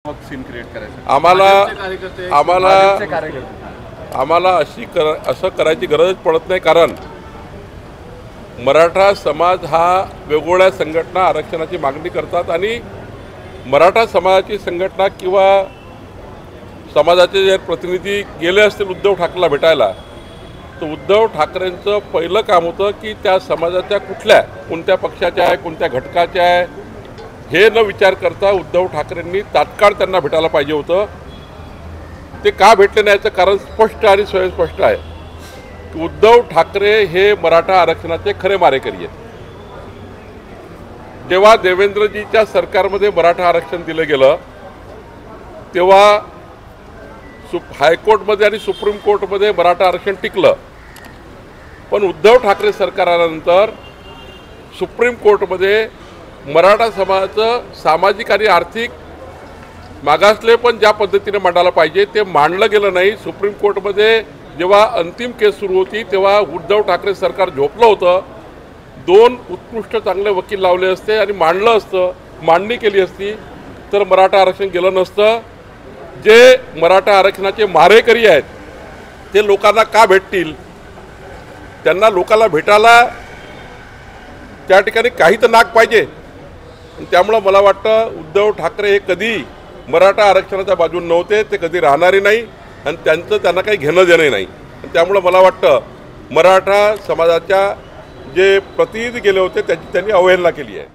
Scene create करायचं आम्हाला असं करायची गरज पडत नाही, कारण मराठा समाज हा वेगवेगळ्या संघटना आरक्षणाची मागणी करतात आणि मराठा समाजाची संघटना किंवा समाजाचे जे प्रतिनिधी गेले असतील उद्धव ठाकरेला भेटायला, तर उद्धव ठाकरेंचं पहिलं काम होतं की त्या समाजाच्या कोणत्या पक्षाच्या आहे, कोणत्या घटकाच्या आहे हे न विचार करता उद्धव ठाकरेंनी तात्काळ त्यांना भेटायला पाहिजे होतं. ते का भेटले नाही याचं कारण स्पष्ट आणि स्वयंस्पष्ट आहे की उद्धव ठाकरे हे मराठा आरक्षणाचे खरे मारेकरी आहेत. जेव्हा देवेंद्रजीच्या सरकारमध्ये मराठा आरक्षण दिलं गेलं तेव्हा हायकोर्टमध्ये आणि सुप्रीम कोर्टमध्ये मराठा आरक्षण टिकलं, पण उद्धव ठाकरे सरकार आल्यानंतर सुप्रीम कोर्टमध्ये मराठा समाजाचं सामाजिक आणि आर्थिक मागासले पण ज्या पद्धतीने मांडायला पाहिजे ते मांडलं गेलं नाही. सुप्रीम कोर्टमध्ये जेव्हा अंतिम केस सुरू होती तेव्हा उद्धव ठाकरे सरकार झोपलं होतं. 2 उत्कृष्ट चांगले वकील लावले असते आणि मांडलं असतं, मांडणी केली असती तर मराठा आरक्षण गेलं नसतं. जे मराठा आरक्षणाचे मारेकरी आहेत ते लोकांना का भेटतील? त्यांना लोकांना भेटायला त्या ठिकाणी काही तर नाक पाहिजे. त्यामुळं मला वाटतं उद्धव ठाकरे हे कधी मराठा आरक्षणाच्या बाजूने नव्हते, ते कधी राहणारे नाही आणि त्यांना काही घेणं देणं नाही. त्यामुळं मला वाटतं मराठा समाजाच्या जे प्रतिनिधी गेले होते त्याची त्यांनी अवहेलना केली आहे.